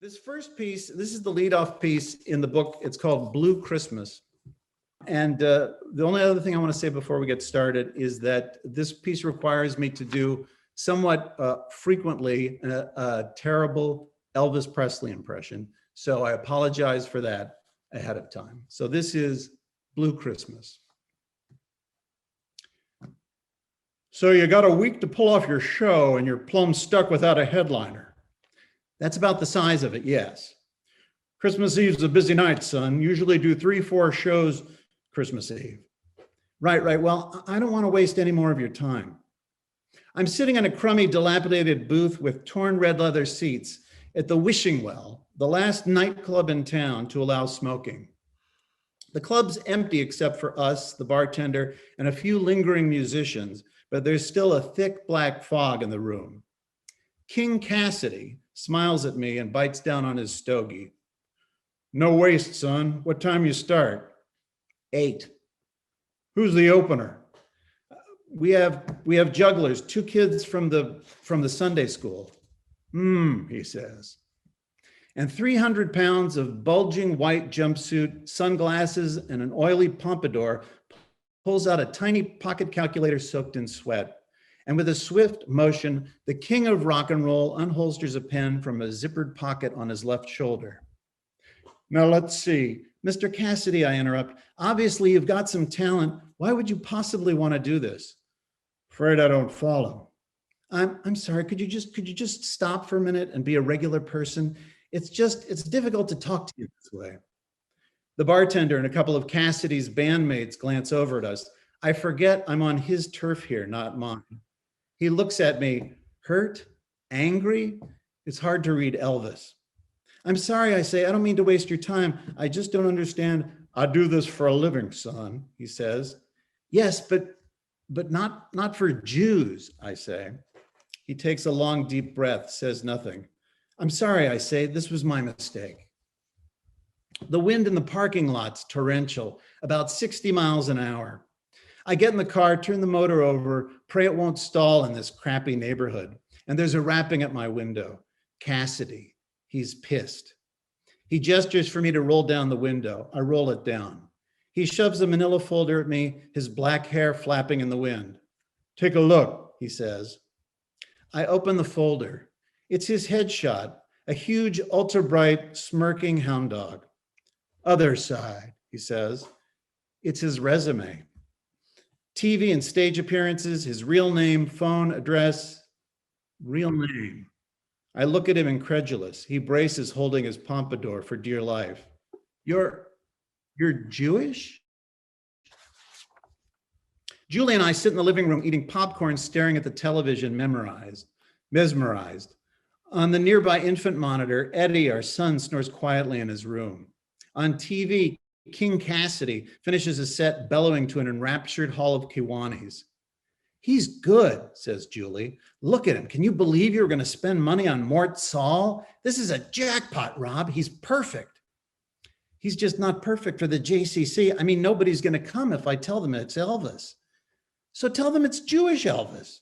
This first piece, this is the leadoff piece in the book. It's called Blue Christmas. And the only other thing I want to say before we get started is that this piece requires me to do somewhat frequently a terrible Elvis Presley impression. So I apologize for that ahead of time. So this is Blue Christmas. So you got a week to pull off your show and you're plumb stuck without a headliner. That's about the size of it, yes. Christmas Eve's a busy night, son. Usually do 3-4 shows Christmas Eve. Right. Well, I don't want to waste any more of your time. I'm sitting in a crummy, dilapidated booth with torn red leather seats at the Wishing Well, the last nightclub in town to allow smoking. The club's empty except for us, the bartender, and a few lingering musicians, but there's still a thick black fog in the room. King Cassidy smiles at me and bites down on his stogie. No waste, son. What time you start? 8. Who's the opener? We have jugglers, 2 kids from the Sunday school. He says. And 300 pounds of bulging white jumpsuit, sunglasses, and an oily pompadour pulls out a tiny pocket calculator soaked in sweat. And with a swift motion, the king of rock and roll unholsters a pen from a zippered pocket on his left shoulder. Now let's see. Mr. Cassidy, I interrupt. Obviously, you've got some talent. Why would you possibly want to do this? Afraid I don't follow. I'm sorry. Could you just stop for a minute and be a regular person? It's difficult to talk to you this way. The bartender and a couple of Cassidy's bandmates glance over at us. I forget I'm on his turf here, not mine. He looks at me, hurt, angry. It's hard to read Elvis. I'm sorry, I say, I don't mean to waste your time. I just don't understand. I do this for a living, son, he says. Yes, but not for Jews, I say. He takes a long, deep breath, says nothing. I'm sorry, I say, this was my mistake. The wind in the parking lot's torrential, about 60 miles an hour. I get in the car, turn the motor over, pray it won't stall in this crappy neighborhood. And there's a rapping at my window. Cassidy, he's pissed. He gestures for me to roll down the window. I roll it down. He shoves a manila folder at me, his black hair flapping in the wind. Take a look, he says. I open the folder. It's his headshot, a huge, ultra-bright, smirking hound dog. Other side, he says. It's his resume. TV and stage appearances, his real name, phone, address, real name. I look at him incredulous. He braces, holding his pompadour for dear life. You're Jewish? Julie and I sit in the living room eating popcorn, staring at the television, mesmerized. On the nearby infant monitor, Eddie, our son, snores quietly in his room. On TV, King Cassidy finishes a set bellowing to an enraptured hall of Kiwanis. He's good, says Julie. Look at him. Can you believe you're going to spend money on Mort Saul? This is a jackpot, Rob. He's perfect. He's just not perfect for the JCC. I mean, nobody's going to come if I tell them it's Elvis. So tell them it's Jewish Elvis.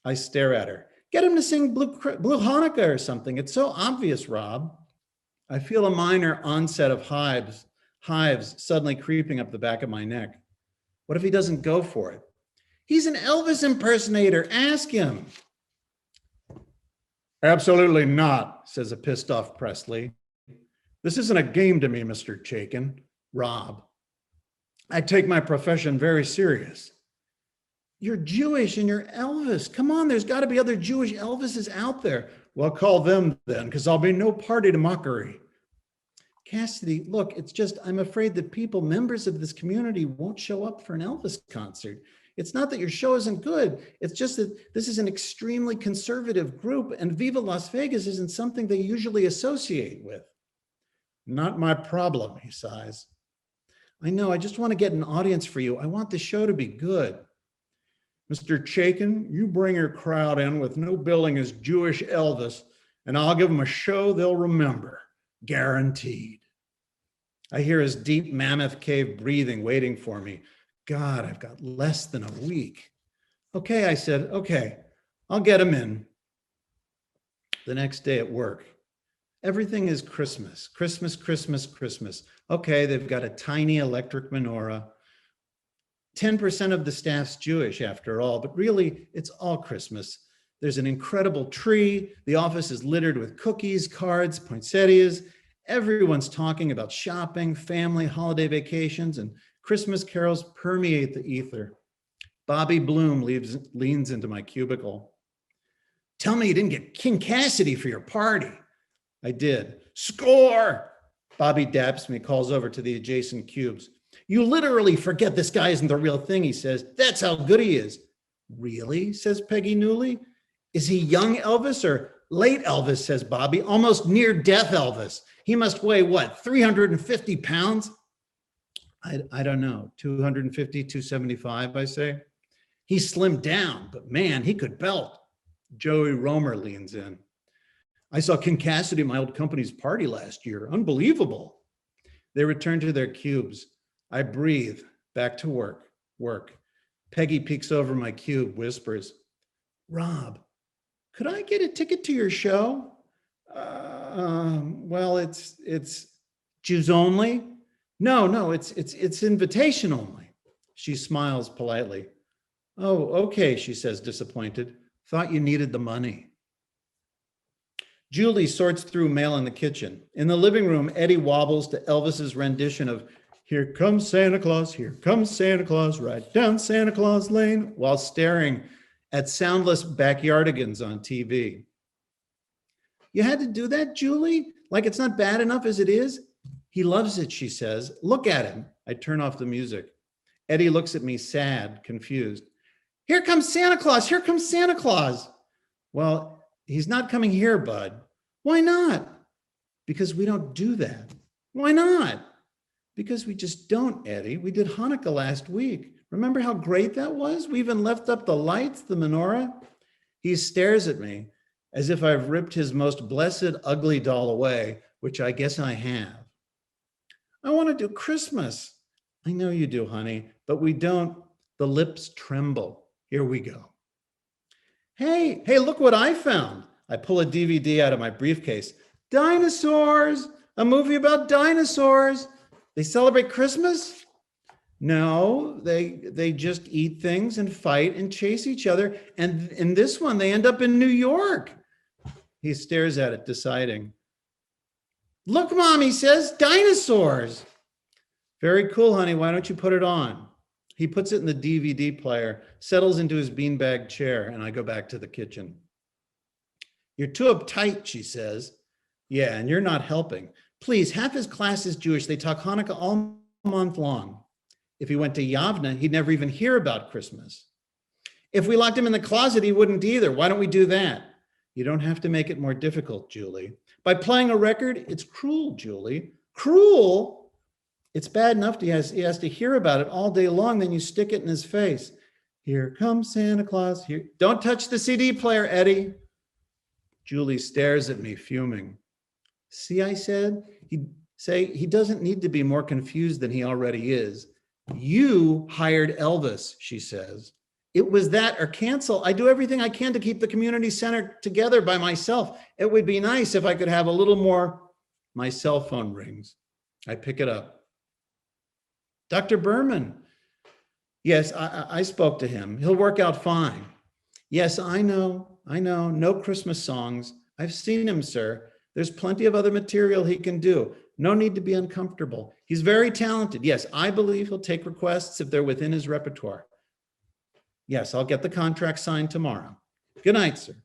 I stare at her. Get him to sing Blue Hanukkah or something. It's so obvious, Rob. I feel a minor onset of hives suddenly creeping up the back of my neck. What if he doesn't go for it? He's an Elvis impersonator. Ask him. Absolutely not, says a pissed off Presley. This isn't a game to me, Mr. Chaikin. Rob. I take my profession very serious. You're Jewish and you're Elvis. Come on, there's got to be other Jewish Elvises out there. Well, call them then, because I'll be no party to mockery. Cassidy, look, it's just, I'm afraid that members of this community won't show up for an Elvis concert. It's not that your show isn't good. It's just that this is an extremely conservative group and Viva Las Vegas isn't something they usually associate with. Not my problem, he sighs. I know, I just want to get an audience for you. I want the show to be good. Mr. Chaikin, you bring your crowd in with no billing as Jewish Elvis, and I'll give them a show they'll remember, guaranteed. I hear his deep mammoth cave breathing waiting for me. God, I've got less than a week. Okay, I said, okay, I'll get him in. The next day at work, Everything is Christmas, Christmas, Christmas, Christmas. Okay, they've got a tiny electric menorah. 10% of the staff's Jewish after all, but really it's all Christmas. There's an incredible tree. The office is littered with cookies, cards, poinsettias. Everyone's talking about shopping, family, holiday vacations, and Christmas carols permeate the ether. Bobby Bloom leans into my cubicle. Tell me you didn't get King Cassidy for your party. I did. Score! Bobby daps me, calls over to the adjacent cubes. You literally forget this guy isn't the real thing, he says. That's how good he is. Really, says Peggy Newley. Is he young Elvis or late Elvis, says Bobby, almost near death Elvis. He must weigh what, 350 pounds? I don't know, 250, 275, I say. He slimmed down, but man, he could belt. Joey Romer leans in. I saw King Cassidy at my old company's party last year. Unbelievable. They return to their cubes. I breathe, back to work. Peggy peeks over my cube, whispers, Rob, could I get a ticket to your show? Well, it's Jews only. No, it's invitation only. She smiles politely. Oh, okay, she says, disappointed. Thought you needed the money. Julie sorts through mail in the kitchen. In the living room, Eddie wobbles to Elvis's rendition of Here Comes Santa Claus, Here Comes Santa Claus, right down Santa Claus Lane, while staring at soundless backyardigans on TV. You had to do that, Julie? Like it's not bad enough as it is? He loves it, she says. Look at him. I turn off the music. Eddie looks at me sad, confused. Here comes Santa Claus, here comes Santa Claus. Well, he's not coming here, bud. Why not? Because we don't do that. Why not? Because we just don't, Eddie. We did Hanukkah last week. Remember how great that was? We even left up the lights, the menorah. He stares at me as if I've ripped his most blessed ugly doll away, which I guess I have. I want to do Christmas. I know you do, honey, but we don't. The lips tremble. Here we go. Hey, look what I found. I pull a DVD out of my briefcase. Dinosaurs, a movie about dinosaurs. They celebrate Christmas? No, they just eat things and fight and chase each other. And in this one, they end up in New York. He stares at it, deciding. Look, Mom, he says, dinosaurs. Very cool, honey. Why don't you put it on? He puts it in the DVD player, settles into his beanbag chair, and I go back to the kitchen. You're too uptight, she says. Yeah, and you're not helping. Please, half his class is Jewish. They talk Hanukkah all month long. If he went to Yavna, he'd never even hear about Christmas. If we locked him in the closet, he wouldn't either. Why don't we do that? You don't have to make it more difficult, Julie. By playing a record, it's cruel, Julie. Cruel? It's bad enough he has to hear about it all day long, then you stick it in his face. Here comes Santa Claus. Here. Don't touch the CD player, Eddie. Julie stares at me, fuming. See, I said, he doesn't need to be more confused than he already is. You hired Elvis, she says. It was that or cancel. I do everything I can to keep the community center together by myself. It would be nice if I could have a little more. My cell phone rings. I pick it up. Dr. Berman. Yes, I spoke to him. He'll work out fine. Yes, I know. No Christmas songs. I've seen him, sir. There's plenty of other material he can do. No need to be uncomfortable. He's very talented. Yes, I believe he'll take requests if they're within his repertoire. Yes, I'll get the contract signed tomorrow. Good night, sir.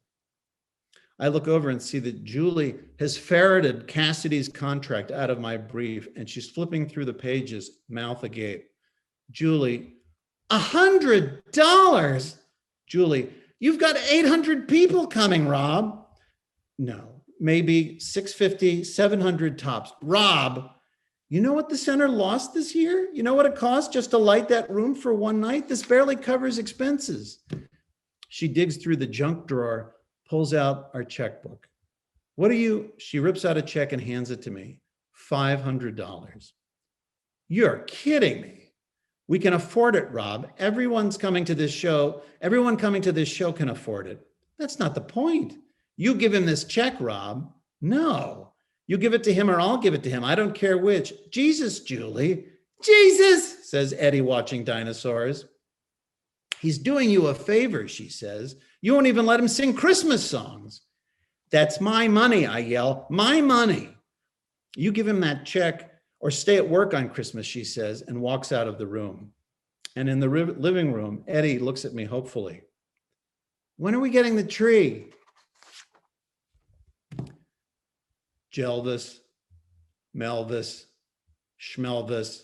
I look over and see that Julie has ferreted Cassidy's contract out of my brief, and she's flipping through the pages, mouth agape. Julie, $100? Julie, you've got 800 people coming, Rob. No, maybe 650, 700 tops. Rob, you know what the center lost this year? You know what it cost just to light that room for one night? This barely covers expenses. She digs through the junk drawer, pulls out our checkbook. She rips out a check and hands it to me. $500. You're kidding me. We can afford it, Rob. Everyone coming to this show can afford it. That's not the point. You give him this check, Rob. No, You give it to him or I'll give it to him. I don't care which. Jesus, Julie. Jesus, says Eddie, watching dinosaurs. He's doing you a favor, she says. You won't even let him sing Christmas songs. That's my money, I yell. My money. You give him that check or stay at work on Christmas, she says, and walks out of the room. And in the living room, Eddie looks at me hopefully. When are we getting the tree? Jelvis, Melvis, Schmelvis.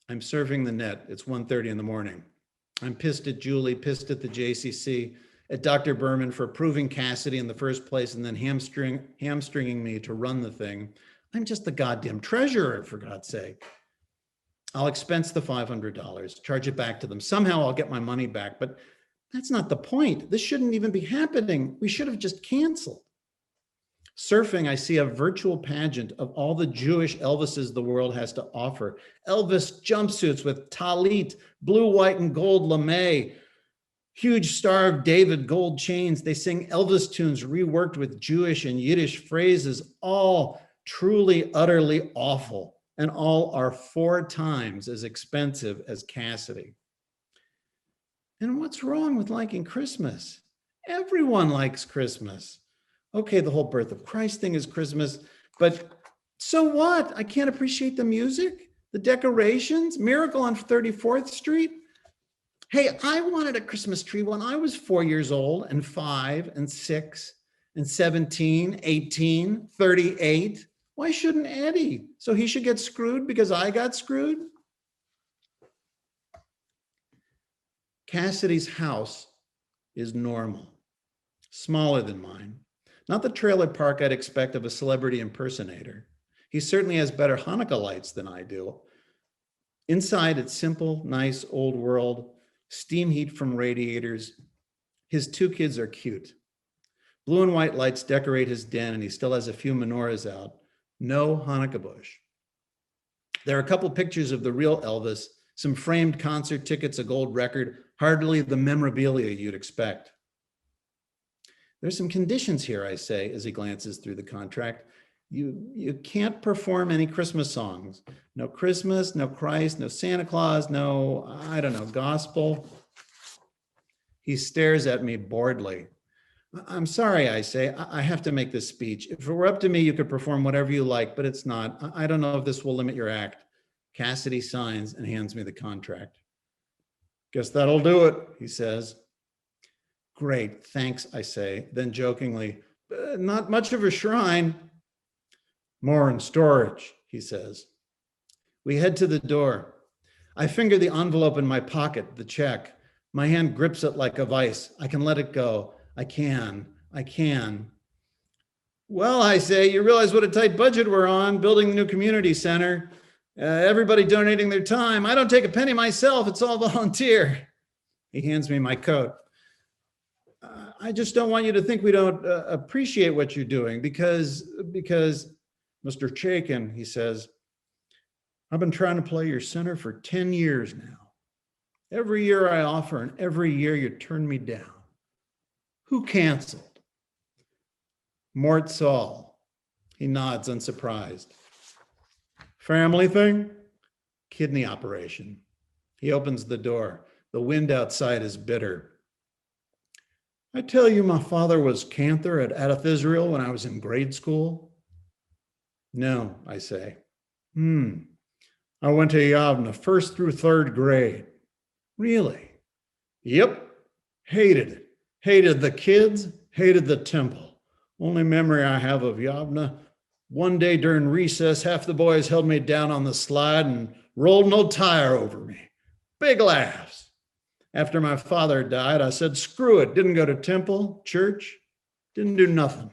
I'm surfing the net. It's 1:30 in the morning. I'm pissed at Julie, pissed at the JCC, at Dr. Berman for approving Cassidy in the first place and then hamstringing me to run the thing. I'm just the goddamn treasurer, for God's sake. I'll expense the $500, charge it back to them. Somehow I'll get my money back, but that's not the point. This shouldn't even be happening. We should have just canceled. Surfing, I see a virtual pageant of all the Jewish Elvises the world has to offer. Elvis jumpsuits with talit, blue, white, and gold lame, huge Star of David gold chains. They sing Elvis tunes reworked with Jewish and Yiddish phrases, all truly, utterly awful, and all are 4 times as expensive as Cassidy. And what's wrong with liking Christmas? Everyone likes Christmas. Okay, the whole birth of Christ thing is Christmas, but so what? I can't appreciate the music, the decorations, Miracle on 34th Street. Hey, I wanted a Christmas tree when I was 4 years old and 5 and 6 and 17, 18, 38. Why shouldn't Eddie? So he should get screwed because I got screwed? Cassidy's house is normal, smaller than mine. Not the trailer park I'd expect of a celebrity impersonator. He certainly has better Hanukkah lights than I do. Inside, it's simple, nice, old world, steam heat from radiators. His 2 kids are cute. Blue and white lights decorate his den, and he still has a few menorahs out. No Hanukkah bush. There are a couple pictures of the real Elvis, some framed concert tickets, a gold record, hardly the memorabilia you'd expect. There's some conditions here, I say, as he glances through the contract. You can't perform any Christmas songs. No Christmas, no Christ, no Santa Claus, no, I don't know, gospel. He stares at me boredly. I'm sorry, I say, I have to make this speech. If it were up to me, you could perform whatever you like, but it's not. I don't know if this will limit your act. Cassidy signs and hands me the contract. Guess that'll do it, he says. Great, thanks, I say. Then jokingly, not much of a shrine. More in storage, he says. We head to the door. I finger the envelope in my pocket, the check. My hand grips it like a vice. I can let it go. I can. Well, I say, you realize what a tight budget we're on, building the new community center. Everybody donating their time. I don't take a penny myself. It's all volunteer. He hands me my coat. I just don't want you to think we don't appreciate what you're doing because Mr. Chaikin, he says, I've been trying to play your center for 10 years now. Every year I offer and every year you turn me down. Who canceled? Mort Saul. He nods unsurprised. Family thing? Kidney operation. He opens the door. The wind outside is bitter. I tell you, my father was cantor at Adath Israel when I was in grade school. No, I say. I went to Yavna, 1st through 3rd grade. Really? Yep. Hated it. Hated the kids, hated the temple. Only memory I have of Yavna, one day during recess, half the boys held me down on the slide and rolled an old tire over me. Big laughs. After my father died, I said, screw it. Didn't go to temple, church, didn't do nothing.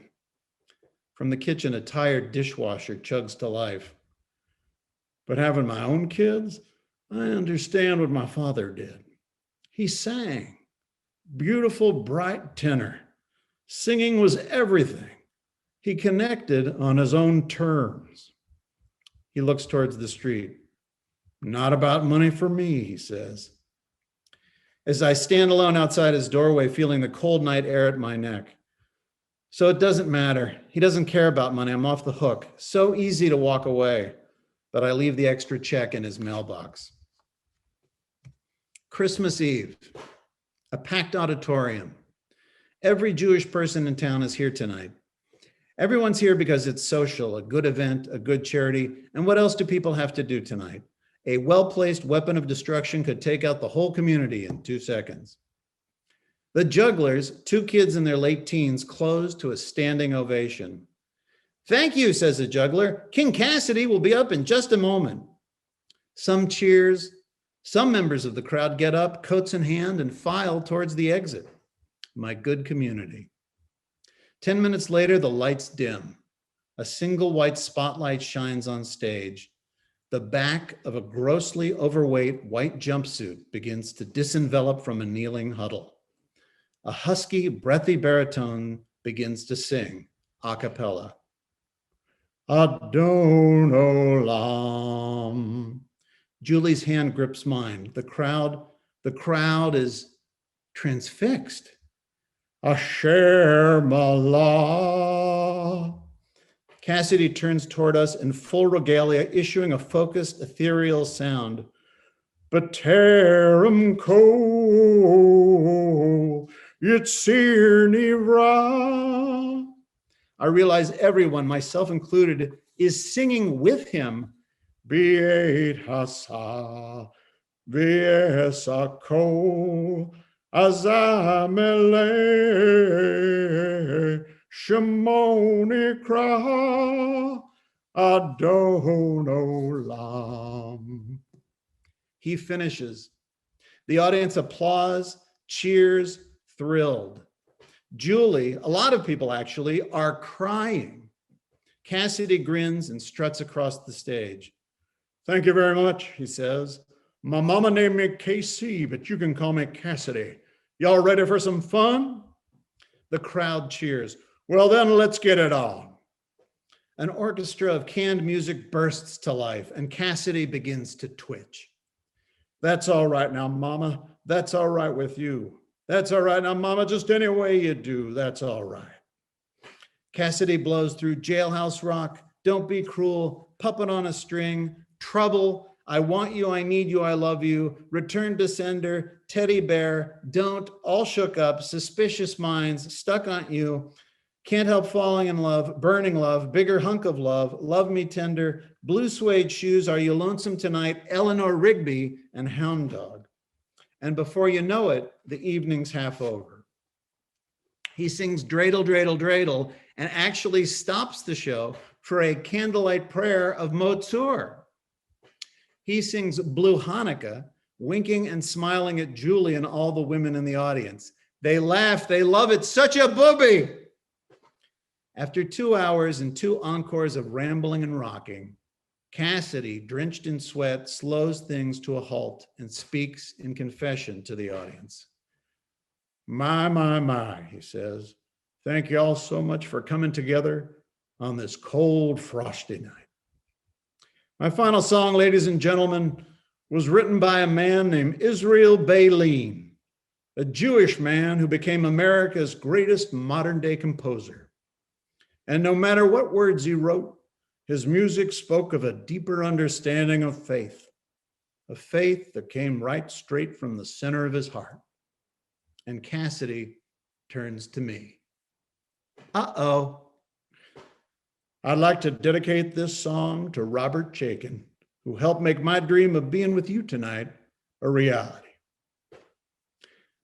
From the kitchen, a tired dishwasher chugs to life. But having my own kids, I understand what my father did. He sang. Beautiful, bright tenor. Singing was everything. He connected on his own terms. He looks towards the street. Not about money for me, he says. As I stand alone outside his doorway, feeling the cold night air at my neck, So it doesn't matter. He doesn't care about money. I'm off the hook. So easy to walk away, but I leave the extra check in his mailbox. Christmas Eve, a packed auditorium. Every Jewish person in town is here tonight. Everyone's here because it's social, a good event, a good charity. And what else do people have to do tonight? A well-placed weapon of destruction could take out the whole community in 2 seconds. The jugglers, 2 kids in their late teens, close to a standing ovation. "Thank you," says a juggler. "King Cassidy will be up in just a moment." Some cheers. Some members of the crowd get up, coats in hand, and file towards the exit. My good community. 10 minutes later, the lights dim. A single white spotlight shines on stage. The back of a grossly overweight white jumpsuit begins to disenvelop from a kneeling huddle. A husky, breathy baritone begins to sing a cappella. Adon Olam. Julie's hand grips mine. The crowd is transfixed. Asher Malah. Cassidy turns toward us in full regalia, issuing a focused, ethereal sound. B'terem kol yitzir nivra. I realize everyone, myself included, is singing with him. B'et hasa v'esakol azamele shemonikra adon olam. He finishes. The audience applauds, cheers, thrilled. Julie, a lot of people actually, are crying. Cassidy grins and struts across the stage. "Thank you very much," he says. "My mama named me KC, but you can call me Cassidy. Y'all ready for some fun?" The crowd cheers. "Well, then let's get it on." An orchestra of canned music bursts to life, and Cassidy begins to twitch. "That's all right now, mama. That's all right with you. That's all right now, mama. Just any way you do, that's all right." Cassidy blows through Jailhouse Rock, Don't Be Cruel, Puppet on a String, Trouble, I Want You, I Need You, I Love You, Return to Sender, Teddy Bear, Don't, All Shook Up, Suspicious Minds, Stuck on You, Can't Help Falling in Love, Burning Love, Bigger Hunk of Love, Love Me Tender, Blue Suede Shoes, Are You Lonesome Tonight, Eleanor Rigby, and Hound Dog. And before you know it, the evening's half over. He sings Dreidel, Dreidel, Dreidel, and actually stops the show for a candlelight prayer of Motzur. He sings Blue Hanukkah, winking and smiling at Julie and all the women in the audience. They laugh, they love it, such a booby. After 2 hours and 2 encores of rambling and rocking, Cassidy, drenched in sweat, slows things to a halt and speaks in confession to the audience. My, he says. Thank you all so much for coming together on this cold, frosty night. My final song, ladies and gentlemen, was written by a man named Israel Baleen, a Jewish man who became America's greatest modern-day composer. And no matter what words he wrote, his music spoke of a deeper understanding of faith, a faith that came right straight from the center of his heart. And Cassidy turns to me. Uh-oh. I'd like to dedicate this song to Robert Chaikin, who helped make my dream of being with you tonight a reality.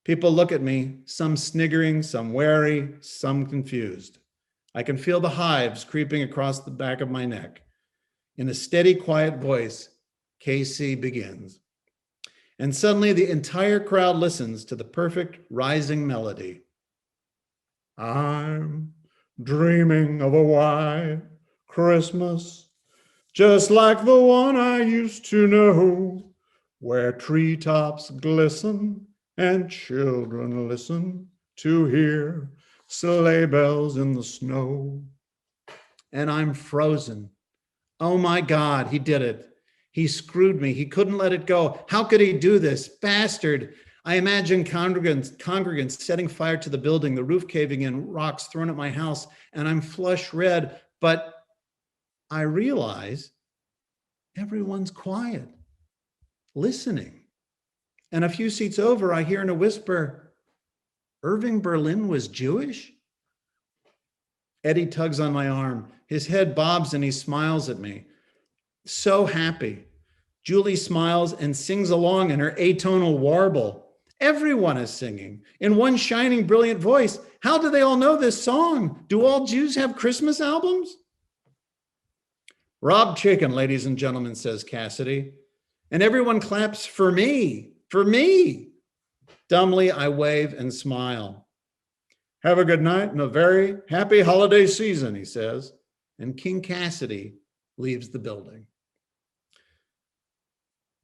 People look at me, some sniggering, some wary, some confused. I can feel the hives creeping across the back of my neck. In a steady, quiet voice, KC begins. And suddenly the entire crowd listens to the perfect rising melody. I'm dreaming of a white Christmas, just like the one I used to know, where treetops glisten and children listen to hear sleigh bells in the snow. And I'm frozen. Oh my God, he did it. He screwed me. He couldn't let it go. How could he do this? Bastard. I imagine congregants setting fire to the building, the roof caving in, rocks thrown at my house, and I'm flush red. But I realize everyone's quiet, listening. And a few seats over, I hear in a whisper, Irving Berlin was Jewish? Eddie tugs on my arm. His head bobs and he smiles at me. So happy. Julie smiles and sings along in her atonal warble. Everyone is singing in one shining, brilliant voice. How do they all know this song? Do all Jews have Christmas albums? Rob Chicken, ladies and gentlemen, says Cassidy. And everyone claps for me, for me. Dumbly, I wave and smile. Have a good night and a very happy holiday season, he says. And King Cassidy leaves the building.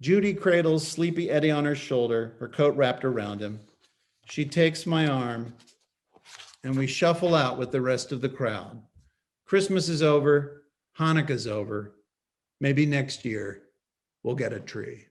Judy cradles sleepy Eddie on her shoulder, her coat wrapped around him. She takes my arm, and we shuffle out with the rest of the crowd. Christmas is over. Hanukkah's over. Maybe next year we'll get a tree.